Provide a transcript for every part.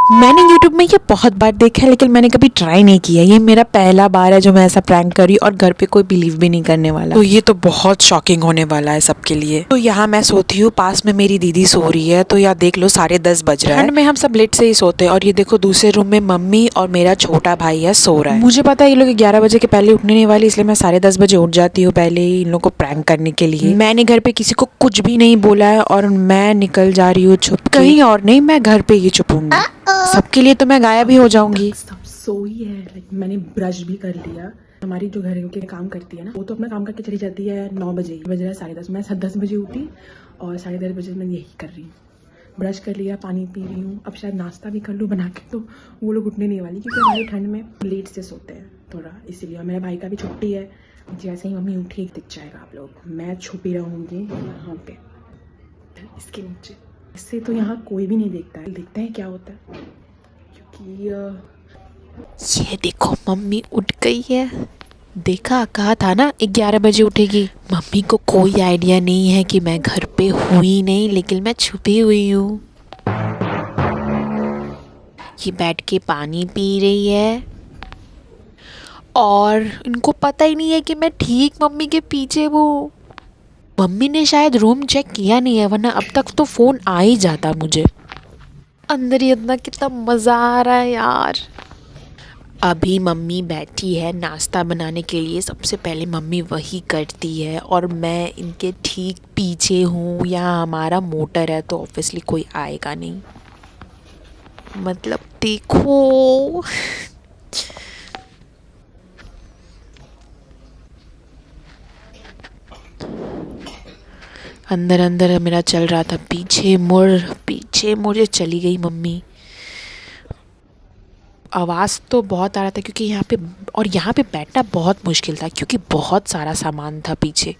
मैंने YouTube में ये बहुत बार देखा है लेकिन मैंने कभी ट्राई नहीं किया। ये मेरा पहला बार है जो मैं ऐसा प्रैंक करी और घर पे कोई बिलीव भी नहीं करने वाला। तो ये तो बहुत शॉकिंग होने वाला है सबके लिए। तो यहाँ मैं सोती हूँ, पास में मेरी दीदी सो रही है। तो यहाँ देख लो 10:30 बज रहा है। ठंड में हम सब लेट से ही सोते हैं। और ये देखो दूसरे रूम में मम्मी और मेरा छोटा भाई है, सो रहा है। मुझे पता है ये लोग 11 बजे के पहले उठने नहीं वाली, इसलिए मैं 10:30 बजे उठ जाती हूँ पहले ही इन लोग को प्रैंक करने के लिए। मैंने घर पे किसी को कुछ भी नहीं बोला है और मैं निकल जा रही हूँ छुप के। कहीं और नहीं, मैं घर पे ही छुपूंगी। सबके लिए तो मैं गायब ही हो जाऊंगी। सब सोई है। मैंने ब्रश भी कर लिया। हमारी जो घर के काम करती है ना, वो तो अपना काम करके चली जाती है 9 बजे। बज रहा है 10:30। मैं 10:30 बजे उठी और 10:30 बजे मैं यही कर रही हूँ। ब्रश कर लिया, पानी पी रही हूँ। अब शायद नाश्ता भी कर लूँ बना के, तो वो लोग उठने नहीं वाली क्योंकि हमारी ठंड में लेट से सोते हैं थोड़ा, इसीलिए। मेरे भाई का भी छुट्टी है। जैसे ही मम्मी उठी दिख जाएगा आप लोग। मैं छुपी रहूँगी यहाँ पे इसके नीचे। इससे तो यहाँ कोई भी नहीं देखता है। देखते हैं क्या होता है, क्योंकि ये देखो मम्मी उठ गई है। देखा, कहा था ना 11 बजे उठेगी। मम्मी को कोई आइडिया नहीं है कि मैं घर पे हुई नहीं, लेकिन मैं छुपी हुई हूँ। ये बैठ के पानी पी रही है और इनको पता ही नहीं है कि मैं ठीक मम्मी के पीछे हूँ। मम्मी ने शायद रूम चेक किया नहीं है, वरना अब तक तो फ़ोन आ ही जाता मुझे। अंदर ही इतना कितना मज़ा आ रहा है यार। अभी मम्मी बैठी है नाश्ता बनाने के लिए। सबसे पहले मम्मी वही करती है और मैं इनके ठीक पीछे हूँ। यहाँ हमारा मोटर है तो ऑब्वियसली कोई आएगा नहीं। मतलब देखो अंदर अंदर मेरा चल रहा था पीछे मुड़ चली गई मम्मी। आवाज़ तो बहुत आ रहा था क्योंकि यहाँ पे बैठना बहुत मुश्किल था क्योंकि बहुत सारा सामान था पीछे।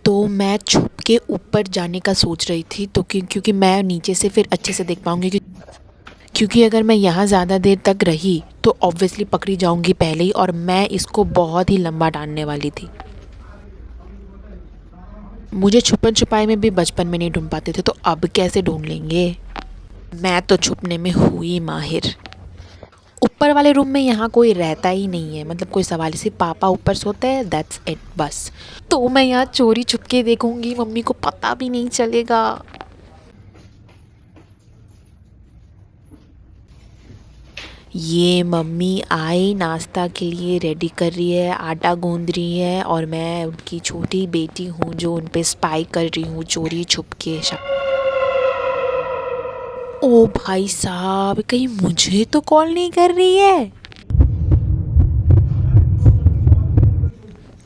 तो मैं छुप के ऊपर जाने का सोच रही थी, तो क्योंकि मैं नीचे से फिर अच्छे से देख पाऊँगी। क्योंकि अगर मैं यहाँ ज़्यादा देर तक रही तो ऑब्वियसली पकड़ी जाऊँगी पहले ही, और मैं इसको बहुत ही लंबा डालने वाली थी। मुझे छुपन छुपाई में भी बचपन में नहीं ढूंढ पाते थे, तो अब कैसे ढूंढ लेंगे। मैं तो छुपने में हुई माहिर। ऊपर वाले रूम में यहाँ कोई रहता ही नहीं है, मतलब कोई सवाल। सिर्फ पापा ऊपर सोते हैं, दैट्स इट बस। तो मैं यहाँ चोरी छुपके देखूंगी, मम्मी को पता भी नहीं चलेगा। ये मम्मी आई नाश्ता के लिए, रेडी कर रही है, आटा गूंद रही है, और मैं उनकी छोटी बेटी हूँ जो उन पे स्पाई कर रही हूँ चोरी छुपके। ओ भाई साहब, कहीं मुझे तो कॉल नहीं कर रही है।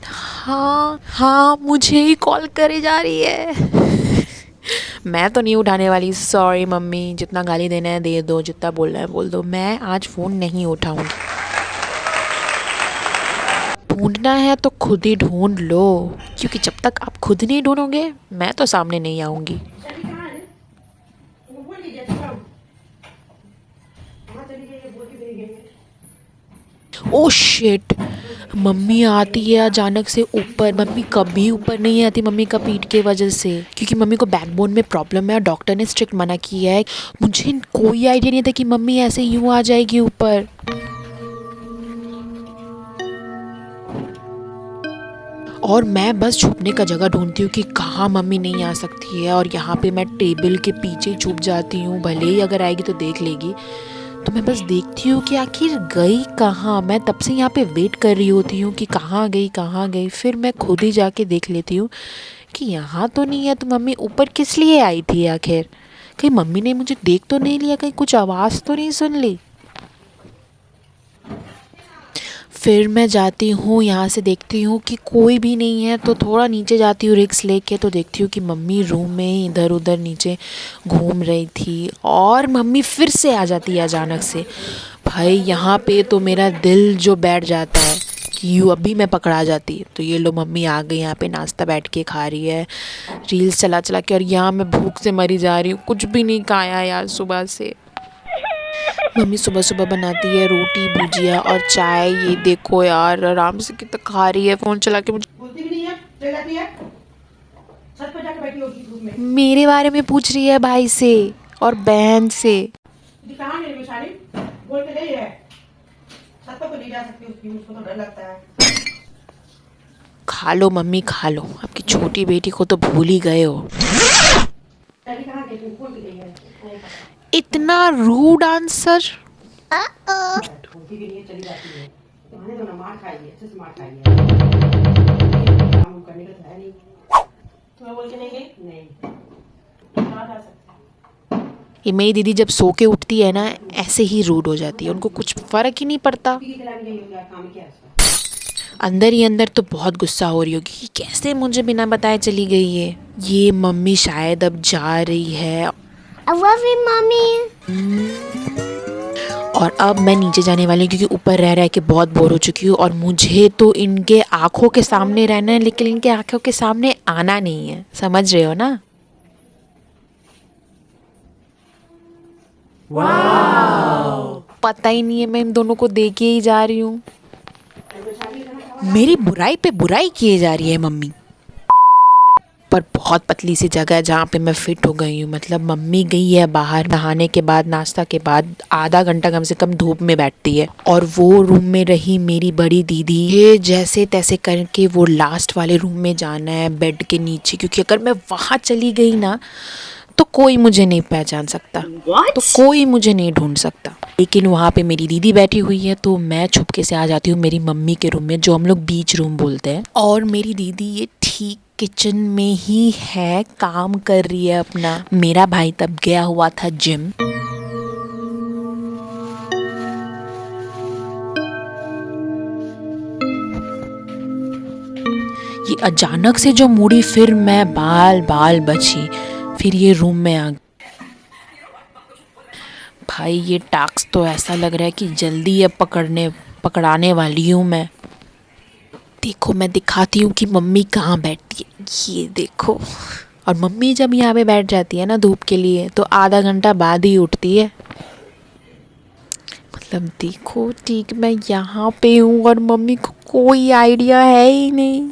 हाँ हाँ, मुझे ही कॉल करे जा रही है। मैं तो नहीं उठाने वाली। सॉरी मम्मी, जितना गाली देना है दे दो, जितना बोलना है बोल दो। मैं आज फ़ोन नहीं उठाऊंगी। ढूंढना है तो खुद ही ढूंढ लो, क्योंकि जब तक आप खुद नहीं ढूंढोगे मैं तो सामने नहीं आऊंगी। ओ शिट, मम्मी आती है अचानक से ऊपर। मम्मी कभी ऊपर नहीं आती मम्मी का पीठ के वजह से, क्योंकि मम्मी को बैकबोन में प्रॉब्लम है और डॉक्टर ने स्ट्रिक्ट मना किया है। मुझे कोई आइडिया नहीं था कि मम्मी ऐसे यूं आ जाएगी ऊपर। और मैं बस छुपने का जगह ढूंढती हूँ कि कहाँ मम्मी नहीं आ सकती है, और यहाँ पे मैं टेबल के पीछे छुप जाती हूँ। भले ही अगर आएगी तो देख लेगी, तो मैं बस देखती हूँ कि आखिर गई कहाँ। मैं तब से यहाँ पे वेट कर रही होती हूँ कि कहाँ गई। फिर मैं खुद ही जाके देख लेती हूँ कि यहाँ तो नहीं है। तो मम्मी ऊपर किस लिए आई थी आखिर? कहीं मम्मी ने मुझे देख तो नहीं लिया, कहीं कुछ आवाज़ तो नहीं सुन ली। फिर मैं जाती हूँ यहाँ से, देखती हूँ कि कोई भी नहीं है, तो थोड़ा नीचे जाती हूँ रिक्स लेके। तो देखती हूँ कि मम्मी रूम में इधर उधर नीचे घूम रही थी, और मम्मी फिर से आ जाती है अचानक से। भाई यहाँ पे तो मेरा दिल जो बैठ जाता है कि यूँ अभी मैं पकड़ा जाती। तो ये लो मम्मी आ गई, यहाँ पे नाश्ता बैठ के खा रही है रील्स चला चला के, और यहाँ मैं भूख से मरी जा रही हूँ। कुछ भी नहीं खाया यार सुबह से। मम्मी सुबह सुबह बनाती है रोटी भुजिया और चाय। ये देखो यार आराम से कितना खा रही है, फोन चला के। मुझे बोलती भी नहीं है, चल जाती है, छत पर जाके बैठी होगी धूप में। मेरे बारे में पूछ रही है भाई से और बहन से। कहाँ मेरे वैशाली बोल के गई है छत पर तो नहीं जा सकती उसकी, उसको तो डर लगता है। खा लो मम्मी खा लो, आपकी छोटी बेटी को तो भूल ही गए हो। अभी कहाँ गई, बोल के गई है नहीं पता। इतना रूड आंसर। ढूंढती भी नहीं है, चली जाती है। तो आने दो ना, मार खाएगी, अच्छे से मार खाएगी। काम करने का तो है नहीं। तुम्हें बोल के नहीं गई? नहीं कहाँ जा सकती। ये मेरी दीदी जब सो के उठती है ना ऐसे ही रूड हो जाती है, उनको कुछ फर्क ही नहीं पड़ता। पीकी खिलाने गई होगी, काम क्या है उसका? अंदर ही अंदर तो बहुत गुस्सा हो रही होगी कि कैसे मुझे बिना बताए चली गई है। ये मम्मी शायद अब जा रही है I love you, mommy. और अब मैं नीचे जाने वाली हूँ क्योंकि ऊपर रह रह के बहुत बोर हो चुकी हूँ और मुझे तो इनके आँखों के सामने रहना है, लेकिन इनके आँखों के सामने आना नहीं है। समझ रहे हो ना? पता ही नहीं है मैं इन दोनों को देखे ही जा रही हूँ। मेरी बुराई पे बुराई किए जा रही है मम्मी। पर बहुत पतली सी जगह है जहाँ पे मैं फिट हो गई हूँ। मतलब मम्मी गई है बाहर, नहाने के बाद नाश्ता के बाद आधा घंटा कम से कम धूप में बैठती है और वो रूम में रही मेरी बड़ी दीदी। ये जैसे तैसे करके वो लास्ट वाले रूम में जाना है बेड के नीचे, क्योंकि अगर मैं वहाँ चली गई ना तो कोई मुझे नहीं पहचान सकता। तो कोई मुझे नहीं ढूंढ सकता। लेकिन वहाँ पे मेरी दीदी बैठी हुई है तो मैं छुपके से आ जाती हूँ मेरी मम्मी के रूम में, जो हम लोग बीच रूम बोलते हैं। और मेरी दीदी ये ठीक किचन में ही है, काम कर रही है अपना। मेरा भाई तब गया हुआ था जिम। ये अचानक से जो मुड़ी फिर मैं बाल बाल बची, फिर ये रूम में आ गई। भाई ये टास्क तो ऐसा लग रहा है कि जल्दी अब पकड़ाने वाली हूँ मैं। देखो मैं दिखाती हूँ कि मम्मी कहाँ बैठती है, ये देखो। और मम्मी जब यहाँ पे बैठ जाती है ना धूप के लिए तो आधा घंटा बाद ही उठती है। मतलब देखो ठीक मैं यहाँ पे हूँ और मम्मी को कोई आइडिया है ही नहीं।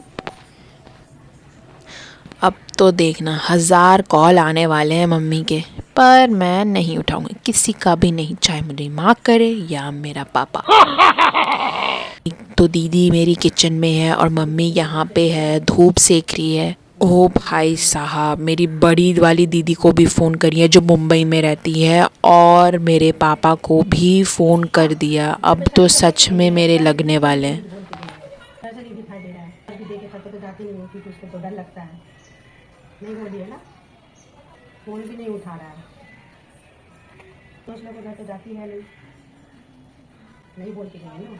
अब तो देखना 1000 कॉल आने वाले हैं मम्मी के, पर मैं नहीं उठाऊंगी किसी का भी नहीं, चाहे मेरी माँ करे या मेरा पापा। तो दीदी मेरी किचन में है और मम्मी यहाँ पे है, धूप सेक रही है। ओ भाई साहब, मेरी बड़ी वाली दीदी को भी फ़ोन करिए जो मुंबई में रहती है, और मेरे पापा को भी फ़ोन कर दिया। अब तो सच में मेरे लगने वाले हैं। ऐसे नहीं दिखाई दे रहा है, अभी देखे छत पे तो जाती नहीं होती, तो उसको तो डर लगता है। नहीं बोली है ना, फोन भी नहीं उठा रहा है। तो उसने को घर तो जाती है नहीं बोल के गई है ना।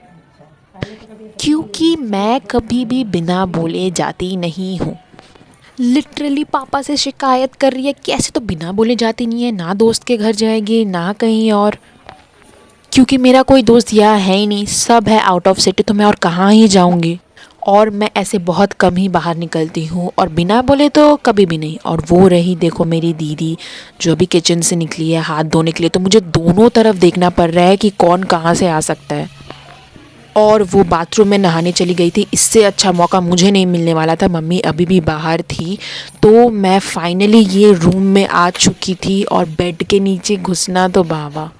अच्छा, पहले तो कभी ऐसा क्योंकि मैं कभी भी बिना बोले जाती नहीं हूँ। लिटरली पापा से शिकायत कर रही है कि ऐसे तो बिना बोले जाती नहीं है, ना दोस्त के घर जाएगी ना कहीं और। क्योंकि मेरा कोई दोस्त यहाँ है ही नहीं, सब है आउट ऑफ सिटी, तो मैं और कहाँ ही जाऊँगी। और मैं ऐसे बहुत कम ही बाहर निकलती हूँ और बिना बोले तो कभी भी नहीं। और वो रही देखो मेरी दीदी जो अभी किचन से निकली है हाथ धोने के लिए, तो मुझे दोनों तरफ देखना पड़ रहा है कि कौन कहाँ से आ सकता है। और वो बाथरूम में नहाने चली गई थी, इससे अच्छा मौका मुझे नहीं मिलने वाला था। मम्मी अभी भी बाहर थी, तो मैं फाइनली ये रूम में आ चुकी थी और बेड के नीचे घुसना तो बाबा।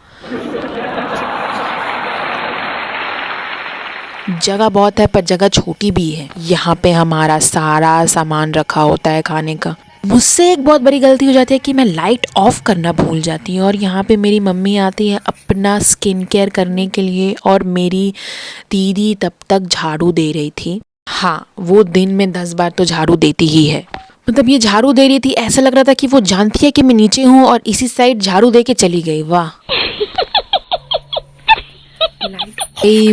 जगह बहुत है पर जगह छोटी भी है। यहाँ पे हमारा सारा सामान रखा होता है खाने का। मुझसे एक बहुत बड़ी गलती हो जाती है कि मैं लाइट ऑफ करना भूल जाती हूँ, और यहाँ पे मेरी मम्मी आती है अपना स्किन केयर करने के लिए, और मेरी दीदी तब तक झाड़ू दे रही थी। हाँ, वो दिन में 10 बार तो झाड़ू देती ही है। मतलब ये झाड़ू दे रही थी, ऐसा लग रहा था कि वो जानती है कि मैं नीचे हूँ और इसी साइड झाड़ू दे के चली गई। वाह,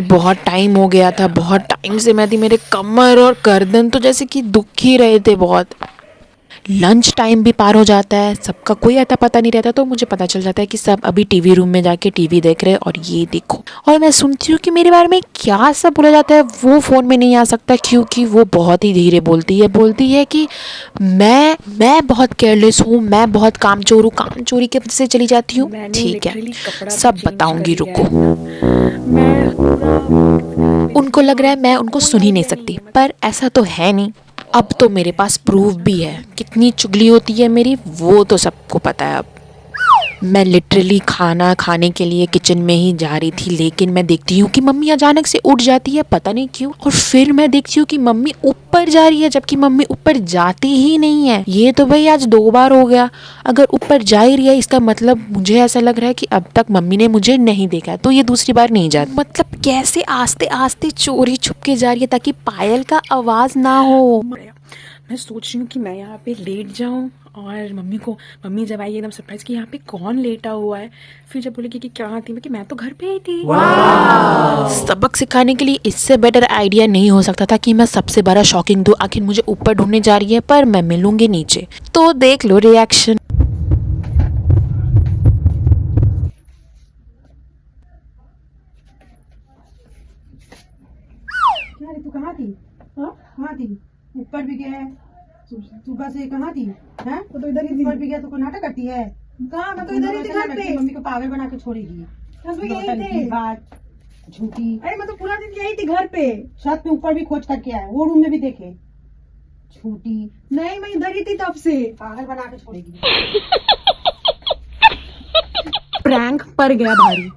बहुत टाइम हो गया था, बहुत टाइम से मैं थी। मेरे कमर और गर्दन तो जैसे कि दुख ही रहे थे बहुत। लंच टाइम भी पार हो जाता है, सबका कोई आता पता नहीं रहता, तो मुझे पता चल जाता है कि सब अभी टीवी रूम में जाके टीवी देख रहे हैं। और ये देखो, और मैं सुनती हूँ कि मेरे बारे में क्या सब बोला जाता है। वो फ़ोन में नहीं आ सकता क्योंकि वो बहुत ही धीरे बोलती है कि मैं बहुत केयरलेस हूँ, मैं बहुत कामचोर हूँ, काम चोरी की वजह से चली जाती हूँ। ठीक है, सब बताऊँगी, रुको। उनको लग रहा है मैं उनको सुन ही नहीं सकती, पर ऐसा तो है नहीं। अब तो मेरे पास प्रूफ भी है, कितनी चुगली होती है मेरी वो तो सबको पता है अब। मैं लिटरली खाना खाने के लिए किचन में ही जा रही थी, लेकिन मैं देखती हूँ कि मम्मी अचानक से उठ जाती है, पता नहीं क्यों। और फिर मैं देखती हूँ कि मम्मी ऊपर जा रही है, जबकि मम्मी ऊपर जाती ही नहीं है। ये तो भाई आज 2 बार हो गया। अगर ऊपर जा ही रही है, इसका मतलब मुझे ऐसा लग रहा है कि अब तक मम्मी ने मुझे नहीं देखा, तो ये दूसरी बार नहीं जाती। मतलब कैसे आस्ते आस्ते चोरी छुप के जा रही है ताकि पायल का आवाज ना हो। मैं सोच रही हूँ कि मैं यहाँ पे लेट जाऊँ और मम्मी जब आई एकदम सरप्राइज कि यहाँ पे कौन लेटा हुआ है। फिर जब बोलेगी कि क्या आती मैं तो घर पे ही थी। सबक सिखाने के लिए इससे बेटर आइडिया नहीं हो सकता था कि मैं सबसे बड़ा शॉकिंग दूं। आखिर मुझे ऊपर ढूंढने जा रही है, पर मैं मिलूंगी नीचे, तो देख लो रिएक्शन। क्या रे, तू कहाँ थी? हाँ, कहाँ थी? ऊपर भी गया है सुबह से, कहाँ थी? हैं? तो इधर ही ऊपर भी गया तो कोई नाटक करती है? कहाँ? मैं तो इधर ही थी घर पे। मम्मी को पागल बना के छोड़ेगी। की बात झूठी। अरे मैं तो पूरा दिन यही थी घर पे। छत पे ऊपर भी खोज करके आया, वो रूम में भी देखे। झूठी। नहीं, मैं इधर ही थी तब से। पागल बना के छोड़ेगी। प्रैंक पर गया भारी।